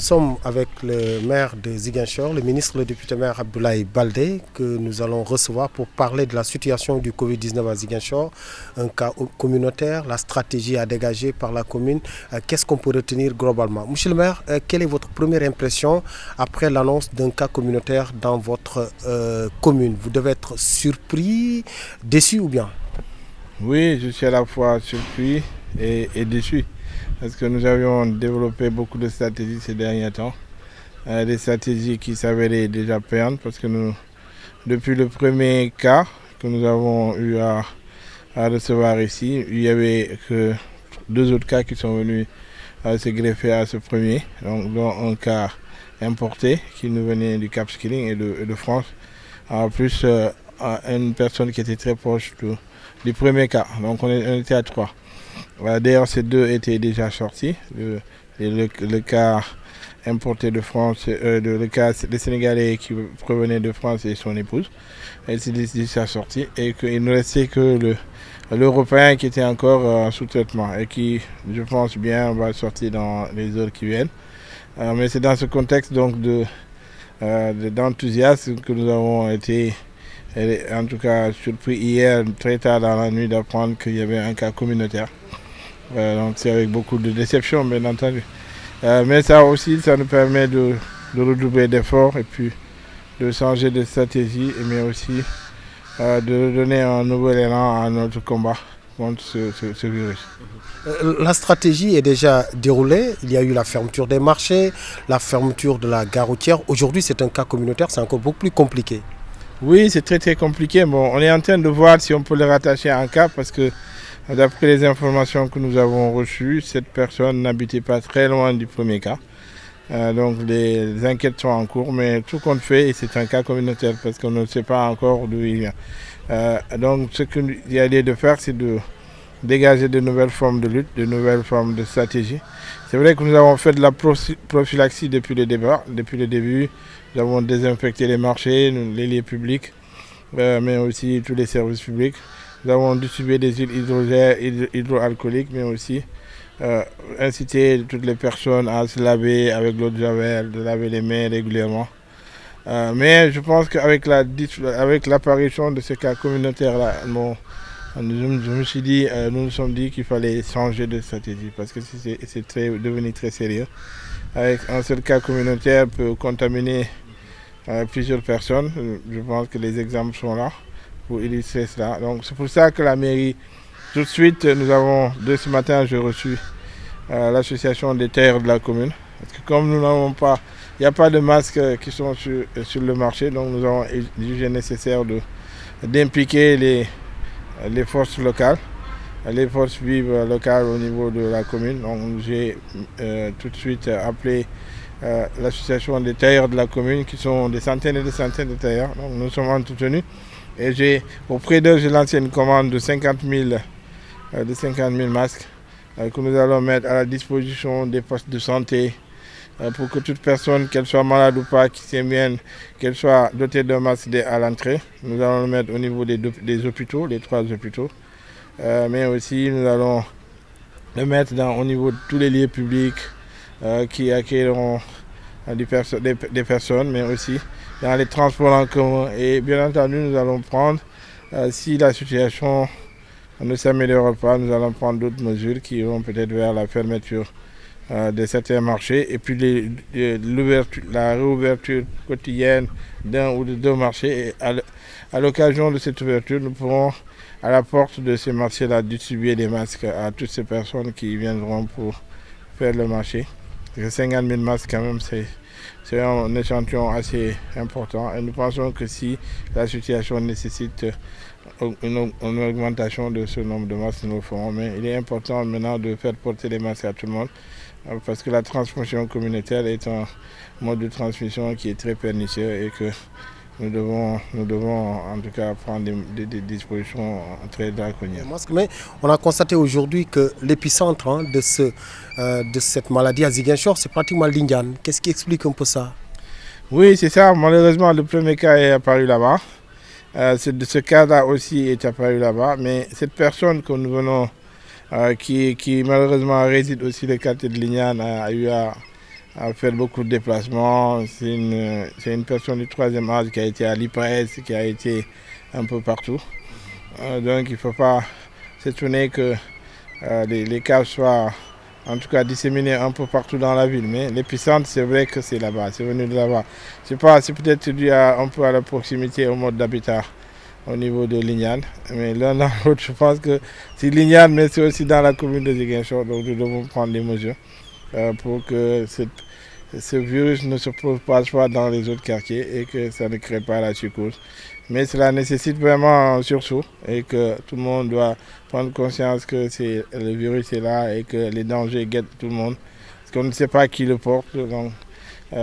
Nous sommes avec le maire de Ziguinchor, le ministre, le député maire Abdoulaye Baldé, que nous allons recevoir pour parler de la situation du Covid-19 à Ziguinchor, un cas communautaire, la stratégie à dégager par la commune. Qu'est-ce qu'on peut retenir globalement? Monsieur le maire, quelle est votre première impression après l'annonce d'un cas communautaire dans votre commune? Vous devez être surpris, déçu ou bien? Oui, je suis à la fois surpris et déçu. Parce que nous avions développé beaucoup de stratégies ces derniers temps. Des stratégies qui s'avéraient déjà payantes parce que depuis le premier cas que nous avons eu à recevoir ici, il n'y avait que 2 autres cas qui sont venus se greffer à ce premier. Donc, dont un cas importé qui nous venait du Cap Skirring et de France. En plus, une personne qui était très proche du premier cas. Donc, on était à 3. D'ailleurs, ces 2 étaient déjà sortis. Le cas importé de France, le cas des Sénégalais qui provenaient de France et son épouse, elle s'est déjà sortie. Et qu'il ne restait que l'Européen qui était encore sous traitement et qui, je pense bien, va sortir dans les heures qui viennent. Mais c'est dans ce contexte donc d'enthousiasme que nous avons été, en tout cas, surpris hier, très tard dans la nuit, d'apprendre qu'il y avait un cas communautaire. Donc c'est avec beaucoup de déception, bien entendu. Mais ça aussi, ça nous permet de redoubler d'efforts et puis de changer de stratégie, mais aussi de donner un nouvel élan à notre combat contre ce virus. La stratégie est déjà déroulée. Il y a eu la fermeture des marchés, la fermeture de la gare routière. Aujourd'hui, c'est un cas communautaire, c'est encore beaucoup plus compliqué. Oui, c'est très compliqué. Bon, on est en train de voir si on peut le rattacher à un cas parce que d'après les informations que nous avons reçues, cette personne n'habitait pas très loin du premier cas. Donc les enquêtes sont en cours, mais tout compte fait, et c'est un cas communautaire parce qu'on ne sait pas encore d'où il vient. Donc ce qu'il y a lieu de faire, c'est de dégager de nouvelles formes de lutte, de nouvelles formes de stratégie. C'est vrai que nous avons fait de la prophylaxie depuis le début. Nous avons désinfecté les marchés, les lieux publics, mais aussi tous les services publics. Nous avons distribué des huiles hydroalcooliques, mais aussi incité toutes les personnes à se laver avec l'eau de javel, de laver les mains régulièrement. Mais je pense qu'avec l'apparition de ce cas communautaire-là, je me suis dit, nous nous sommes dit qu'il fallait changer de stratégie parce que c'est devenu très sérieux. Avec un seul cas communautaire peut contaminer plusieurs personnes. Je pense que les exemples sont là pour illustrer cela. Donc c'est pour ça que la mairie, tout de suite, dès ce matin, j'ai reçu l'association des terres de la commune. Parce que comme nous n'avons pas, il n'y a pas de masques qui sont sur le marché, donc nous avons jugé nécessaire d'impliquer les forces locales, les forces vives locales au niveau de la commune. Donc j'ai tout de suite appelé l'association des tailleurs de la commune, qui sont des centaines et des centaines de tailleurs. Donc nous sommes entretenus. Et auprès d'eux, j'ai lancé une commande de 50 000 masques que nous allons mettre à la disposition des postes de santé pour que toute personne, qu'elle soit malade ou pas, qui s'y vienne, qu'elle soit dotée d'un masque à l'entrée. Nous allons le mettre au niveau des hôpitaux, les 3 hôpitaux. Mais aussi, nous allons le mettre au niveau de tous les lieux publics qui accueilleront des personnes, mais aussi dans les transports en commun. Et bien entendu, nous allons prendre, si la situation ne s'améliore pas, nous allons prendre d'autres mesures qui iront peut-être vers la fermeture de certains marchés et puis la réouverture quotidienne d'un ou de 2 marchés. Et à l'occasion de cette ouverture, nous pourrons, à la porte de ces marchés-là, distribuer des masques à toutes ces personnes qui viendront pour faire le marché. 50 000 masques, quand même, c'est un échantillon assez important. Et nous pensons que si la situation nécessite une augmentation de ce nombre de masques, nous le ferons. Mais il est important maintenant de faire porter les masques à tout le monde parce que la transmission communautaire est un mode de transmission qui est très pernicieux et que nous devons en tout cas prendre des dispositions très draconiennes. Mais on a constaté aujourd'hui que l'épicentre de cette maladie à Ziguinchor, c'est pratiquement Lindiane. Qu'est-ce qui explique un peu ça? Oui, c'est ça. Malheureusement, le premier cas est apparu là-bas. Ce cas-là aussi est apparu là-bas. Mais cette personne que nous venons, qui malheureusement réside aussi le quartier de Lindiane, a eu à a fait beaucoup de déplacements. C'est une personne du troisième âge qui a été à l'IPRES, qui a été un peu partout. Donc il ne faut pas s'étonner que les cas soient en tout cas disséminés un peu partout dans la ville. Mais l'épicentre, c'est vrai que c'est là-bas, c'est venu de là-bas. C'est peut-être dû un peu à la proximité au mode d'habitat au niveau de Lignane. Mais l'un dans l'autre, je pense que c'est Lignane, mais c'est aussi dans la commune de Ziguinchor. Donc nous devons prendre des mesures pour que ce virus ne se propage pas dans les autres quartiers et que ça ne crée pas la psychose. Mais cela nécessite vraiment un sursaut et que tout le monde doit prendre conscience que le virus est là et que les dangers guettent tout le monde. Parce qu'on ne sait pas qui le porte. Donc,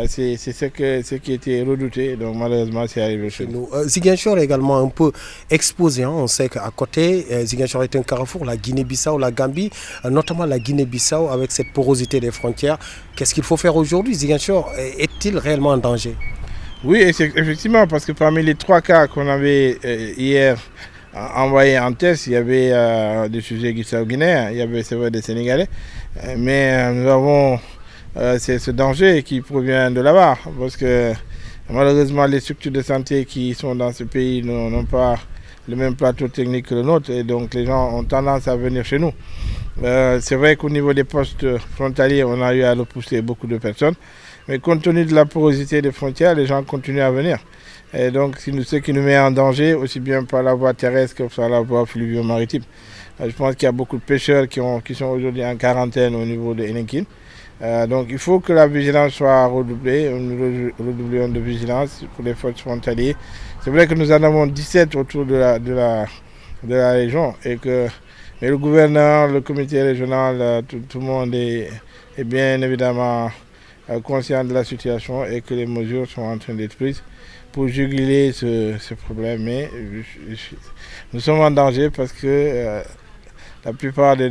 c'est ce qui était redouté, donc malheureusement c'est arrivé chez nous. Ziguinchor est également un peu exposé, hein. On sait qu'à côté, Ziguinchor est un carrefour, la Guinée-Bissau, la Gambie, notamment la Guinée-Bissau avec cette porosité des frontières. Qu'est-ce qu'il faut faire aujourd'hui? Ziguinchor est-il réellement en danger? Oui, effectivement, parce que parmi les 3 cas qu'on avait hier envoyés en test, il y avait des sujets guinéens, il y avait c'est vrai des Sénégalais, mais nous avons c'est ce danger qui provient de là-bas, parce que malheureusement les structures de santé qui sont dans ce pays n'ont pas le même plateau technique que le nôtre, et donc les gens ont tendance à venir chez nous. C'est vrai qu'au niveau des postes frontaliers, on a eu à repousser beaucoup de personnes, mais compte tenu de la porosité des frontières, les gens continuent à venir. Et donc ce qui nous met en danger, aussi bien par la voie terrestre que par la voie fluvio-maritime. Je pense qu'il y a beaucoup de pêcheurs qui sont aujourd'hui en quarantaine au niveau de Elenkin. Donc il faut que la vigilance soit redoublée, nous redoublions de vigilance pour les forces frontaliers. C'est vrai que nous en avons 17 autour de la région, mais le gouverneur, le comité régional, tout le monde est bien évidemment conscient de la situation et que les mesures sont en train d'être prises pour juguler ce problème. Mais nous sommes en danger parce que la plupart des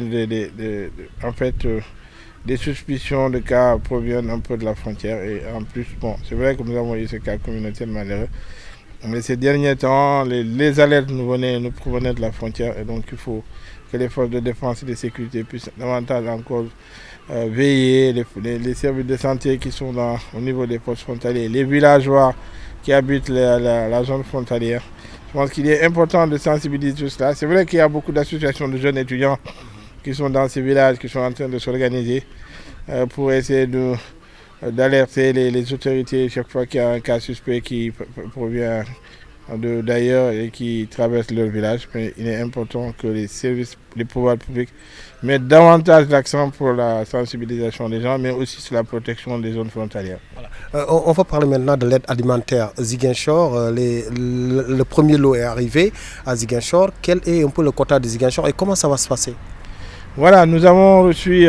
suspicions de cas proviennent un peu de la frontière. Et en plus, bon, c'est vrai que nous avons eu ce cas communautaire malheureux. Mais ces derniers temps, les alertes nous provenaient de la frontière. Et donc, il faut que les forces de défense et de sécurité puissent davantage encore veiller. Les services de santé qui sont au niveau des postes frontaliers, les villageois qui habitent la zone frontalière. Je pense qu'il est important de sensibiliser tout cela. C'est vrai qu'il y a beaucoup d'associations de jeunes étudiants qui sont dans ces villages, qui sont en train de s'organiser pour essayer d'alerter les autorités chaque fois qu'il y a un cas suspect qui provient d'ailleurs et qui traverse leur village. Mais il est important que les pouvoirs publics mettent davantage l'accent pour la sensibilisation des gens, mais aussi sur la protection des zones frontalières. Voilà. On va parler maintenant de l'aide alimentaire Ziguinchor. Le premier lot est arrivé à Ziguinchor. Quel est un peu le quota de Ziguinchor et comment ça va se passer? Voilà, nous avons reçu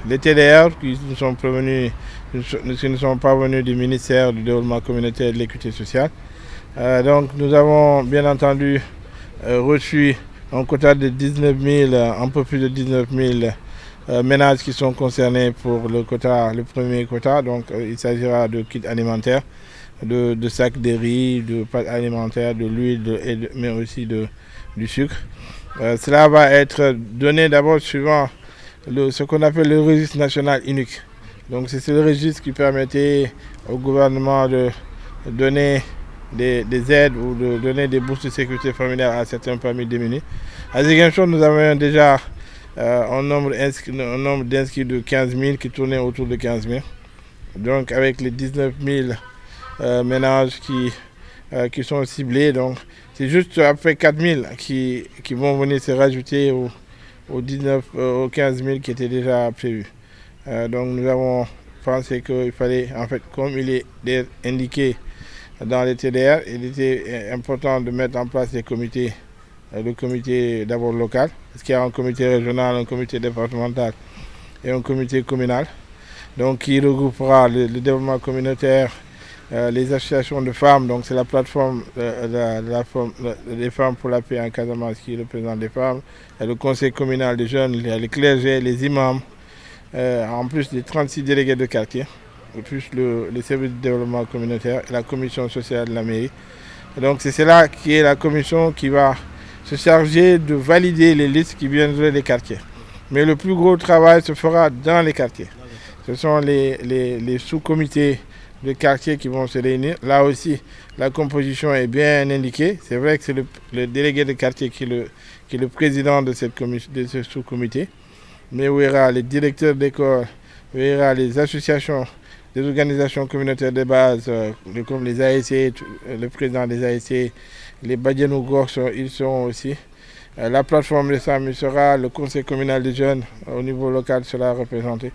les TDR qui ne sont pas venus du ministère du Développement communautaire et de l'équité sociale. Donc nous avons bien entendu reçu un quota de 19 000, un peu plus de 19 000 ménages qui sont concernés pour le premier quota. Donc il s'agira de kits alimentaires, de sacs de riz, de pâtes alimentaires, de l'huile, mais aussi du sucre. Cela va être donné d'abord suivant ce qu'on appelle le registre national unique. Donc c'est le registre qui permettait au gouvernement de donner des aides ou de donner des bourses de sécurité familiale à certaines familles démunies. À Ziguinchor, nous avons déjà un nombre d'inscrits de 15 000 qui tournaient autour de 15 000. Donc avec les 19 000 ménages qui sont ciblés, donc c'est juste après 4 000 qui vont venir se rajouter aux 15 000 qui étaient déjà prévus. Donc nous avons pensé qu'il fallait, en fait, comme il est indiqué dans les TDR, il était important de mettre en place des comités, le comité d'abord local, parce qu'il y a un comité régional, un comité départemental et un comité communal, donc qui regroupera le développement communautaire, les associations de femmes, donc c'est la plateforme des femmes pour la paix en Casamance qui représente les femmes, le conseil communal des jeunes, les clergés, les imams, en plus des 36 délégués de quartier, plus les services de développement communautaire et la commission sociale de la mairie. Et donc c'est cela qui est la commission qui va se charger de valider les listes qui viendraient des quartiers. Mais le plus gros travail se fera dans les quartiers. Ce sont les sous-comités de quartier qui vont se réunir. Là aussi, la composition est bien indiquée. C'est vrai que c'est le délégué de quartier qui est le président de ce sous-comité. Mais où il y aura les directeurs d'école, où il y aura les associations, les organisations communautaires de base, comme les ASC, le président des ASC, les Badianou Gorges, ils seront aussi. La plateforme des femmes, il sera, le conseil communal des jeunes au niveau local sera représenté.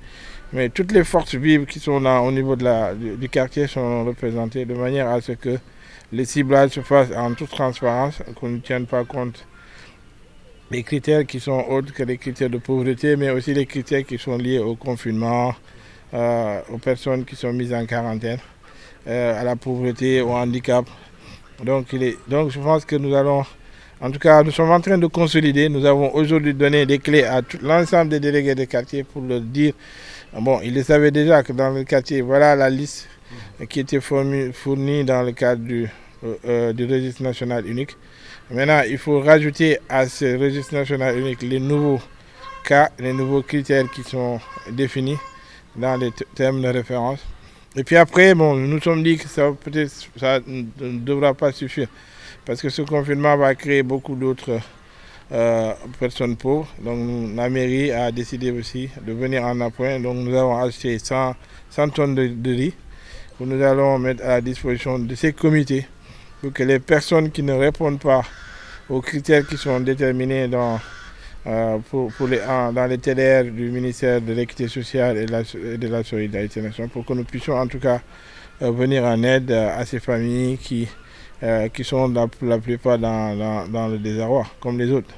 Mais toutes les forces vives qui sont là au niveau du quartier sont représentées de manière à ce que les ciblages se fassent en toute transparence, qu'on ne tienne pas compte des critères qui sont autres que les critères de pauvreté, mais aussi les critères qui sont liés au confinement, aux personnes qui sont mises en quarantaine, à la pauvreté, au handicap. Donc je pense que nous allons, en tout cas, nous sommes en train de consolider. Nous avons aujourd'hui donné des clés à l'ensemble des délégués de quartier pour leur dire, bon, ils le savaient déjà que dans le quartier, voilà la liste qui était fournie dans le cadre du registre national unique. Maintenant, il faut rajouter à ce registre national unique les nouveaux cas, les nouveaux critères qui sont définis dans les termes de référence. Et puis après, bon, nous nous sommes dit que ça ne devra pas suffire parce que ce confinement va créer beaucoup d'autres personnes pauvres. Donc la mairie a décidé aussi de venir en appoint. Donc nous avons acheté 100 tonnes de riz que nous allons mettre à la disposition de ces comités pour que les personnes qui ne répondent pas aux critères qui sont déterminés dans les TDR du ministère de l'Équité sociale et de la solidarité nationale, pour que nous puissions en tout cas venir en aide à ces familles qui sont la plupart dans le désarroi, comme les autres.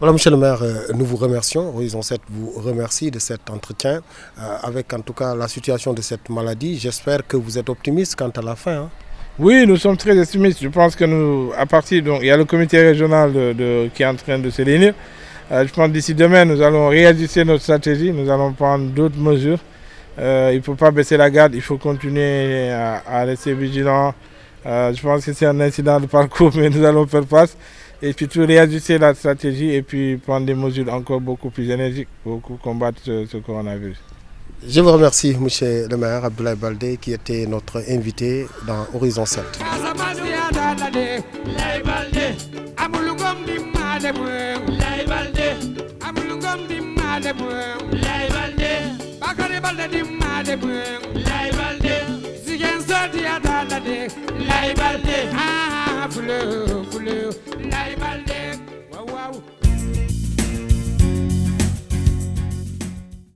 Voilà, monsieur le maire, nous vous remercions. Horizon 7 vous remercie de cet entretien avec en tout cas la situation de cette maladie. J'espère que vous êtes optimiste quant à la fin. Oui, nous sommes très optimistes. Je pense que il y a le comité régional qui est en train de se réunir. Je pense que d'ici demain, nous allons réajuster notre stratégie. Nous allons prendre d'autres mesures. Il ne faut pas baisser la garde. Il faut continuer à rester vigilant. Je pense que c'est un incident de parcours, mais nous allons faire face. Et puis tout réajuster la stratégie et puis prendre des mesures encore beaucoup plus énergiques pour combattre ce coronavirus. Je vous remercie, monsieur le maire Abdoulaye Baldé, qui était notre invité dans Horizon 7. Laïbalde,